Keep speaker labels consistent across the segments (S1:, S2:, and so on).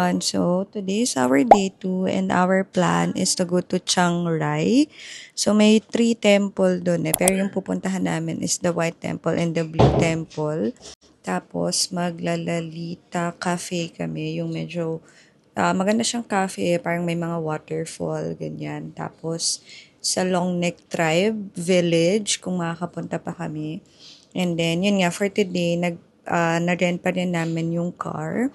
S1: everyone. So, today is our day 2 and our plan is to go to Chiang Rai. So, may 3 temple doon eh. Pero yung pupuntahan namin is the White Temple and the Blue Temple. Tapos, maglalalita cafe kami. Yung medyo, maganda siyang cafe. Parang may mga waterfall, ganyan. Tapos, sa Long Neck Tribe Village, kung makakapunta pa kami. And then, yun nga, for today, na-rent pa rin namin yung car.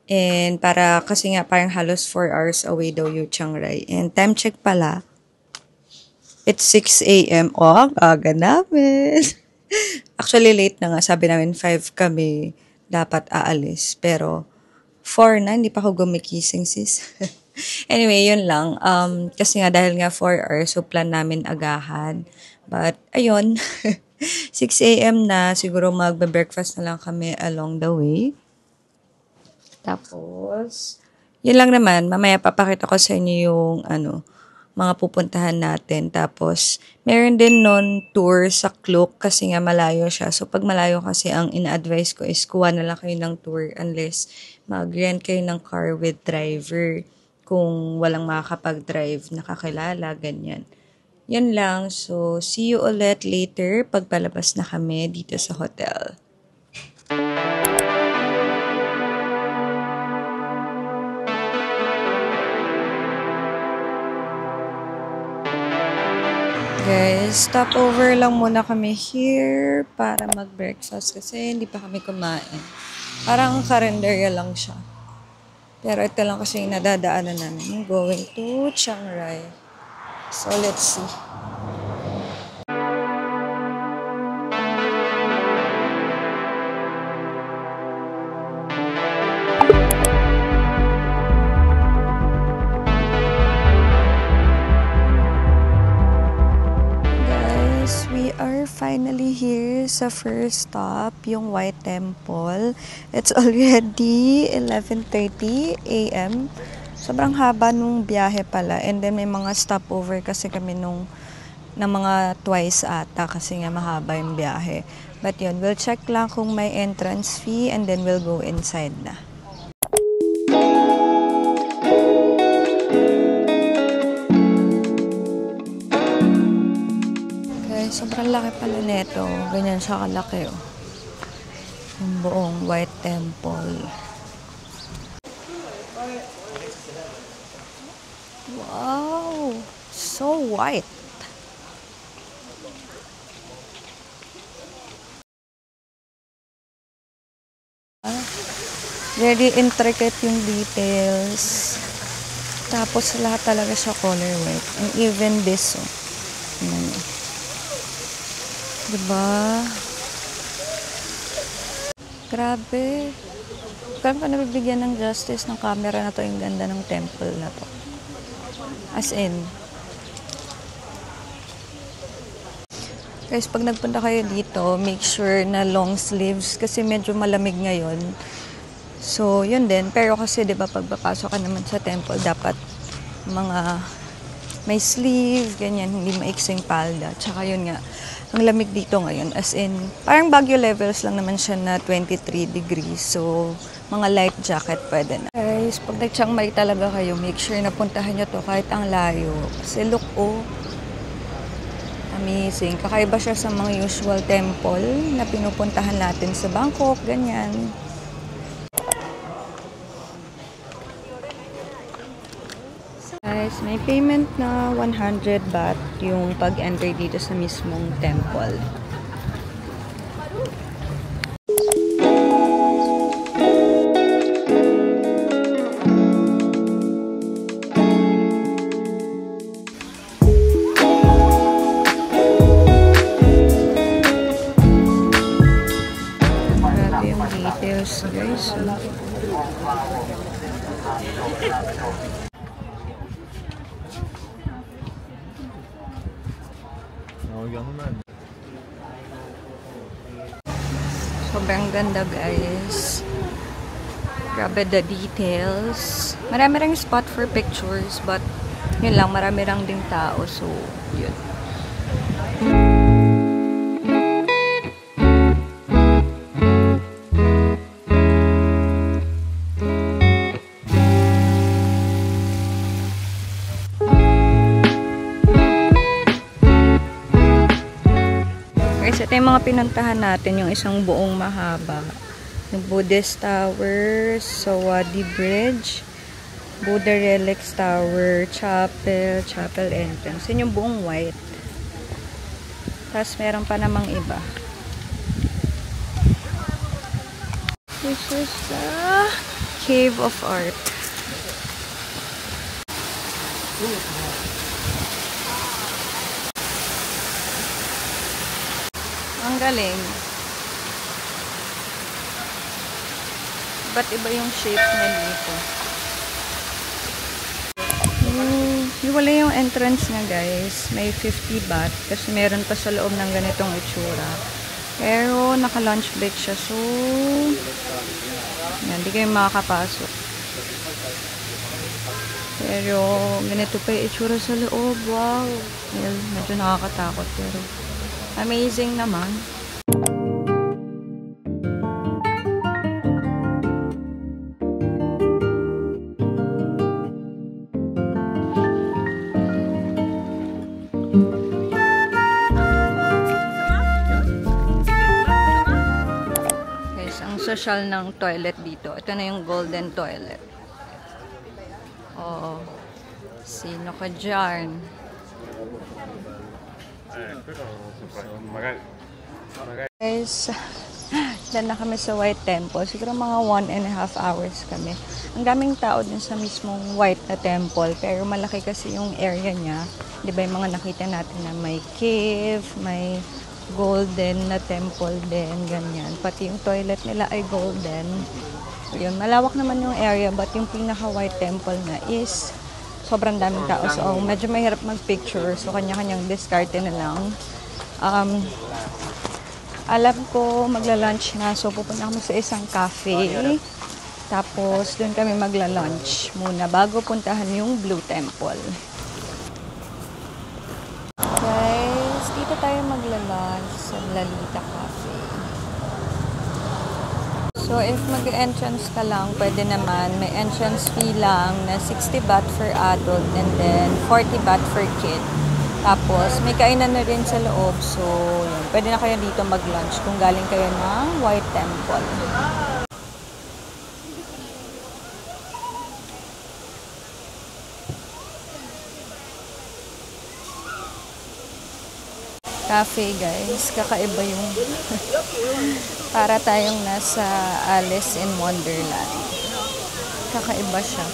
S1: And kasi nga parang halos 4 hours away daw yung Chiang Rai. And time check pala, it's 6 a.m. Oh, aga namin. Actually, late na nga. Sabi namin 5 kami dapat aalis. Pero 4 na, hindi pa ako gumikising, sis. Anyway, yun lang. Kasi nga dahil nga 4 hours, so plan namin agahan. But, ayun. 6 a.m. na, siguro magbe-breakfast na lang kami along the way. Tapos, yun lang naman, mamaya papakita ko sa inyo yung mga pupuntahan natin. Tapos, meron din tour sa Klook kasi nga malayo siya. So, pag malayo kasi ang ina-advise ko is kuha na lang kayo ng tour unless mag-rent kayo ng car with driver kung walang makakapag-drive, nakakilala, ganyan. Yan lang. So, see you ulit later pagpalabas na kami dito sa hotel. Guys, stopover lang muna kami here para mag-breakfast kasi hindi pa kami kumain. Parang karinderya lang siya. Pero ito lang kasi yung nadadaanan namin. Going to Chiang Rai. So, let's see. Guys, we are finally here sa first stop, yung White Temple. It's already 11:30 a.m. Sobrang haba nung biyahe pala. And then may mga stopover kasi kami ng mga twice ata kasi nga mahaba yung biyahe. But yun, we'll check lang kung may entrance fee and then we'll go inside na. Okay, sobrang laki pala neto. Ganyan siya kalaki oh. Yung buong White Temple. Wow! So white! Very intricate yung details. Tapos lahat talaga siya color white. And even this, oh. Diba? Grabe. Kaya pa nabibigyan ng justice ng camera na to, yung ganda ng temple na to. As in. Guys, pag nagpunta kayo dito, make sure na long sleeves kasi medyo malamig ngayon. So, yun din. Pero kasi, di ba, pagpapasok ka naman sa temple, dapat mga may sleeve, ganyan, hindi maiksing palda. Tsaka yun nga, ang lamig dito ngayon. As in, parang Baguio levels lang naman siya na 23 degrees. So, mga light jacket pwede na. Guys, pag nag-Chiang Mai talaga kayo, make sure na puntahan nyo to kahit ang layo. Kasi look, oh, amazing. Kakaiba siya sa mga usual temple na pinupuntahan natin sa Bangkok, ganyan. Guys, may payment na 100 baht yung pag-enter dito sa mismong temple. Grabe yung details, guys. Sobrang ganda, guys. Grabe the details. Marami ring spot for pictures, but yun lang, marami ring ding tao. So, yun. yung mga pinuntahan natin, yung isang buong mahaba. Yung Buddhist Tower, Sawadi Bridge, Buddha Relics Tower, Chapel entrance. Yun yung buong white. Tapos meron pa namang iba. This is the Cave of Art. Ang galing. Ba't iba yung shape niya dito? Wala yung entrance nga guys. May 50 baht. Kasi meron pa sa loob ng ganitong itsura. Pero naka-lunch break siya. So, yan, di kayo makakapasok. Pero ganito pa yung itsura sa loob. Wow! Well, medyo nakakatakot. Pero amazing naman. Social ng toilet dito. Ito na yung golden toilet. Oo. Sino ka dyan? Guys, dyan na kami sa White Temple. Siguro mga 1.5 hours kami. Ang daming tao din sa mismong White na temple. Pero malaki kasi yung area niya. Di ba yung mga nakita natin na may cave, may golden na temple din, ganyan. Pati yung toilet nila ay golden. So, yun, malawak naman yung area, but yung pinaka-white temple na is sobrang daming tao. So, medyo mahirap mag-picture. So, kanya-kanyang diskarte na lang. Alam ko, magla-lunch na. So, pupunta kami sa isang cafe. Tapos, doon kami magla-lunch muna bago puntahan yung Blue Temple. Dito tayo magla-lunch sa Lalita Cafe. So, if mag-entrance ka lang, pwede naman. May entrance fee lang na 60 baht for adult and then 40 baht for kid. Tapos, may kainan na rin sa loob. So, yun. Pwede na kayo dito mag-lunch kung galing kayo ng White Temple. Cafe guys, kakaiba yung para tayong nasa Alice in Wonderland. Kakaiba siya.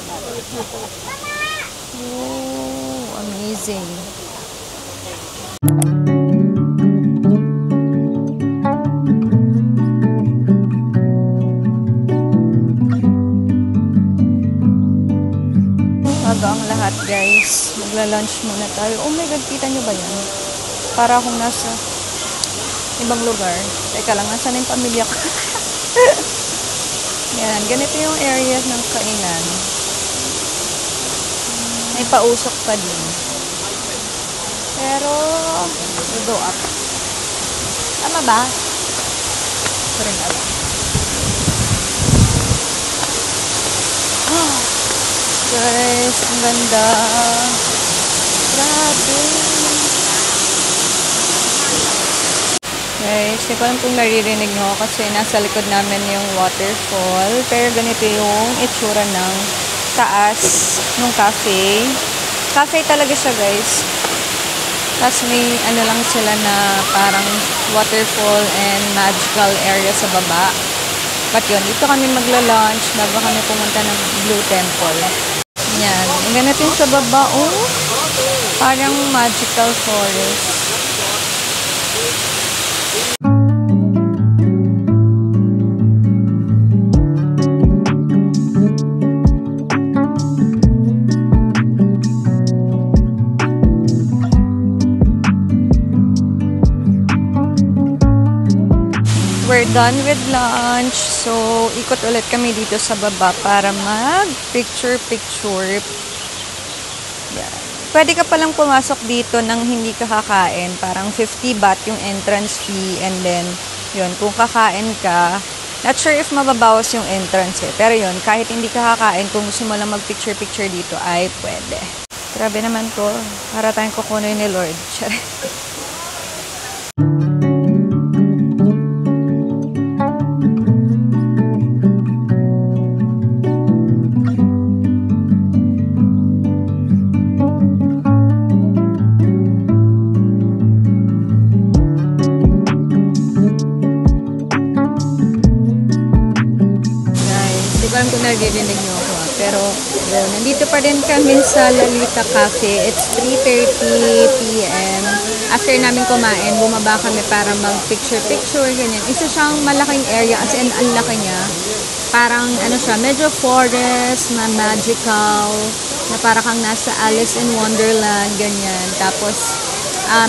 S1: Oh, amazing. Bago ang lahat guys, magla-lunch muna tayo. Oh my god, kita nyo ba yan? Para akong nasa ibang lugar. Teka lang, nasa na yung pamilya ko. Yan, ganito yung area ng kainan. May pausok pa din. Pero, we'll go up. Tama ba? Ito rin alam. Oh, guys, ang ganda. Grabe. Guys, hindi ko alam kung naririnig nyo kasi nasa likod namin yung waterfall. Pero ganito yung itsura ng taas ng cafe. Cafe talaga siya guys. Tapos may ano lang sila na parang waterfall and magical area sa baba. But yun, dito kami magla-lunch bago kami pumunta ng Blue Temple. Yan. Ganito yung sa baba. Oh, parang magical forest. We're done with lunch. So, ikot ulit kami dito sa baba para mag-picture-picture. Yan. Pwede ka palang pumasok dito nang hindi ka kakain. Parang 50 baht yung entrance fee. And then, yun, kung kakain ka, not sure if mababawas yung entrance eh. Pero yun, kahit hindi ka kakain, kung gusto mo lang mag-picture-picture dito, ay pwede. Grabe naman ko. Para tayong kukunoy ni Lord. naririnig niyo ako. Pero, yun, nandito pa rin kami sa Lalita Cafe. It's 3:30 p.m. After namin kumain, bumaba kami para mag-picture-picture, ganyan. Isa siyang malaking area, as in, ang laki niya. Parang, ano siya, medyo forest, na magical, na para kang nasa Alice in Wonderland, ganyan. Tapos,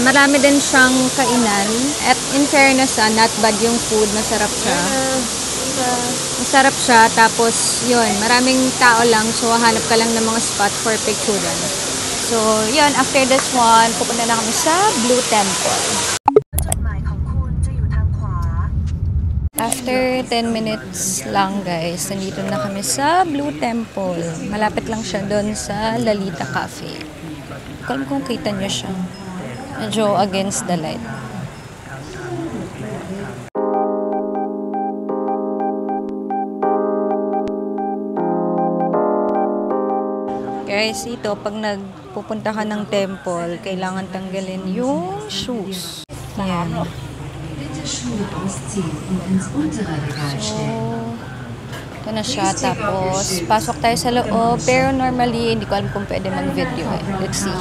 S1: marami din siyang kainan. At in fairness, not bad yung food, masarap siya. Masarap siya, tapos yun, maraming tao lang, so hanap ka lang ng mga spot for picturean. So, yun, after this one, pupunta na kami sa Blue Temple. After 10 minutes lang guys, nandito na kami sa Blue Temple. Malapit lang siya doon sa Lalita Cafe. Hindi ko alam kung kita nyo siya. Medyo against the light. Guys, ito, pag nagpupunta ka ng temple, kailangan tanggalin yung shoes. Yan. So, ito na siya. Tapos, pasok tayo sa loob. Pero normally, hindi ko alam kung pwede mag-video eh. Let's see.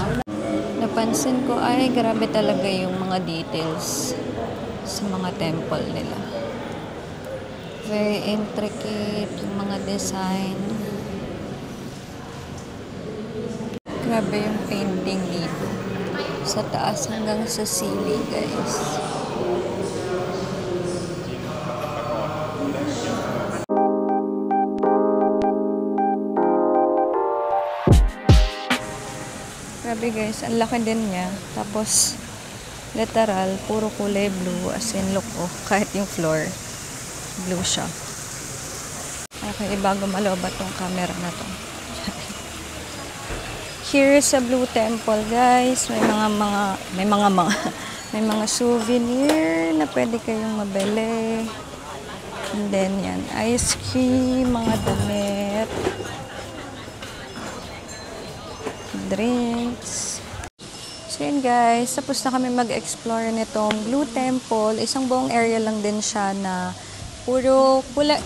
S1: Napansin ko, ay, grabe talaga yung mga details sa mga temple nila. Very intricate yung mga design. Grabe yung painting dito. Sa taas hanggang sa ceiling, guys. Grabe guys, ang laki din niya. Tapos, literal, puro kulay blue. As in, look, oh, kahit yung floor, blue siya. Okay, bago malobat tong camera na to. Here sa Blue Temple, guys, may mga souvenir na pwede kayong mabili. And then yan, ice cream, mga damit, drinks. So yun guys, tapos na kami mag-explore nitong Blue Temple. Isang buong area lang din siya na puro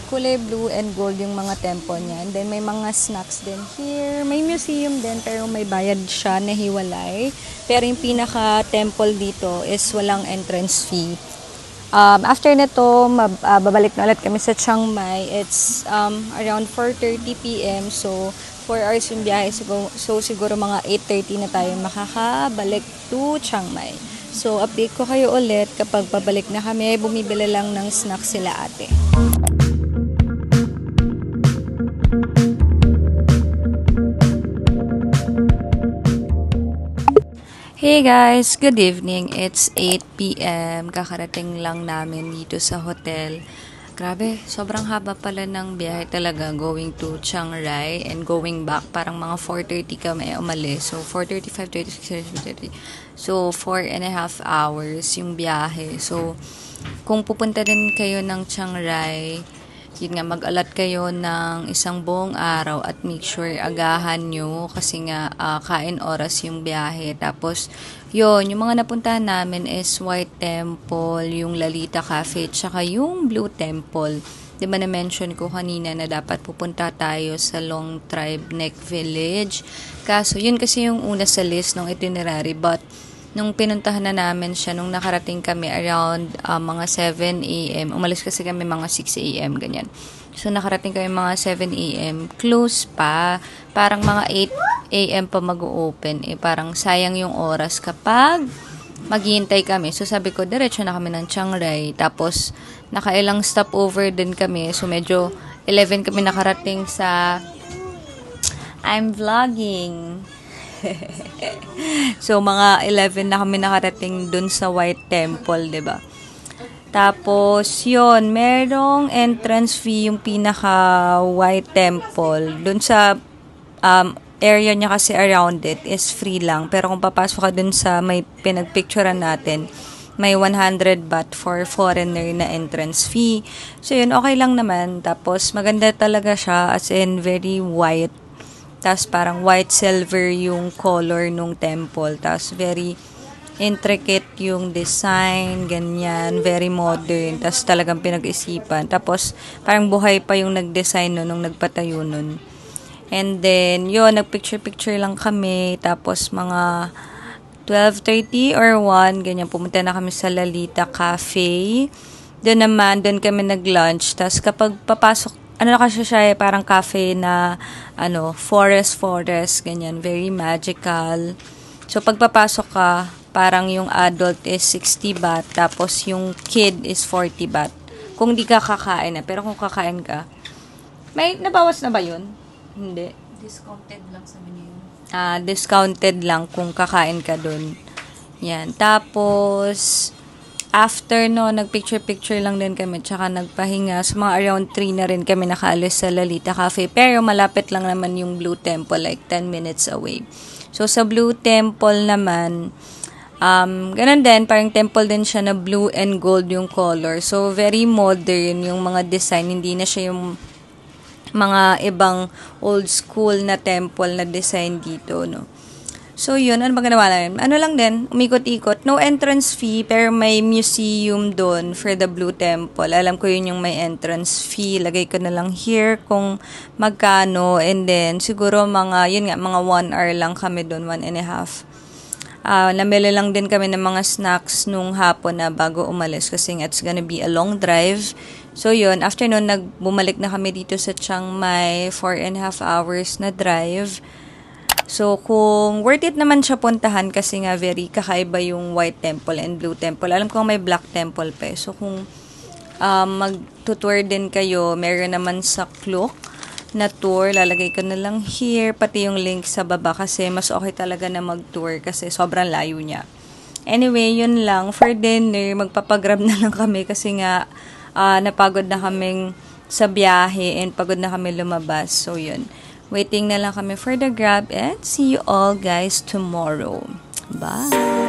S1: kulay blue and gold yung mga temple niya. And then may mga snacks din here. May museum din pero may bayad siya na hiwalay. Pero yung pinaka-temple dito is walang entrance fee. After nito, babalik na ulit kami sa Chiang Mai. It's around 4:30 p.m. So, 4 hours yung biyahe. So, siguro mga 8:30 na tayo makakabalik to Chiang Mai. So, update ko kayo ulit kapag pabalik na kami. Bumibili lang ng snack sila ate. Hey guys! Good evening. It's 8 p.m. Kakarating lang namin dito sa hotel. Grabe, sobrang haba pala ng biyahe talaga going to Chiang Rai and going back. Parang mga 4:30 kami umalis. So, 4:30, 5:30, 6:30, 7:30. So, 4.5 hours yung biyahe. So, kung pupunta din kayo ng Chiang Rai, yun nga, mag-alat kayo ng isang buong araw at make sure agahan nyo kasi nga kain oras yung biyahe. Tapos, yun, yung mga napuntahan namin is White Temple, yung Lalita Cafe, tsaka yung Blue Temple. Diba na-mention ko kanina na dapat pupunta tayo sa Long Tribe Neck Village. Kaso, yun kasi yung una sa list ng itinerary. But, nung pinuntahan na namin siya, nung nakarating kami around mga 7 a.m. Umalis kasi kami mga 6 a.m. ganyan. So, nakarating kami mga 7 a.m. Close pa. Parang mga 8 a.m. pa mag-open. Parang sayang yung oras kapag maghihintay kami. So, sabi ko, diretso na kami ng Chiang Rai. Tapos, nakailang stopover din kami. So, medyo 11 kami nakarating sa I'm vlogging. So, mga 11 na kami nakarating dun sa White Temple, diba? Tapos, yun, merong entrance fee yung pinaka-White Temple. Dun sa area niya kasi around it is free lang. Pero kung papasok ka dun sa may pinagpicturean natin, may 100 baht for foreigner na entrance fee. So, yun, okay lang naman. Tapos, maganda talaga siya, as in, very white. Tapos parang white silver yung color nung temple. Tapos very intricate yung design, ganyan, very modern, tapos talagang pinag-isipan. Tapos, parang buhay pa yung nag-design nung nagpatayo nun. And then, yun, nagpicture-picture lang kami, tapos mga 12:30 or 1, ganyan, pumunta na kami sa Lalita Cafe. Doon kami nag-lunch. Tapos kapag papasok, ano na kasi siya, parang cafe na, forest, ganyan, very magical. So, pag papasok ka, parang yung adult is 60 baht, tapos yung kid is 40 baht. Kung di ka kakain na, pero kung kakain ka, may nabawas na ba yun? Hindi.
S2: Discounted lang sa menu.
S1: Discounted lang kung kakain ka dun. Yan. Tapos, after no, nagpicture-picture lang din kami, tsaka nagpahinga. So, mga around 3 na rin kami nakaalis sa Lalita Cafe. Pero, malapit lang naman yung Blue Temple, like 10 minutes away. So, sa Blue Temple naman, ganun din, parang temple din siya na blue and gold yung color. So, very modern yung mga design. Hindi na siya yung mga ibang old school na temple na design dito, no. So, yun. Ano ba ginawa namin? Ano lang din, umikot-ikot. No entrance fee, pero may museum doon for the Blue Temple. Alam ko yun yung may entrance fee. Lagay ko na lang here kung magkano. And then, siguro mga 1 hour lang kami doon, 1.5 hours. Namili lang din kami ng mga snacks nung hapon na bago umalis kasi it's gonna be a long drive. So, yun. After nun, bumalik na kami dito sa Chiang Mai, 4.5 hours na drive. So, kung worth it naman siya puntahan kasi nga very kakaiba yung White Temple and Blue Temple. Alam ko may Black Temple pa. So, kung mag-tour din kayo, meron naman sa Klook na tour. Lalagay ko na lang here, pati yung link sa baba kasi mas okay talaga na mag-tour kasi sobrang layo niya. Anyway, yun lang. For dinner, magpapagrab na lang kami kasi nga napagod na kaming sa biyahe and pagod na kami lumabas. So, yun. Waiting na lang kami for the grab and see you all guys tomorrow. Bye!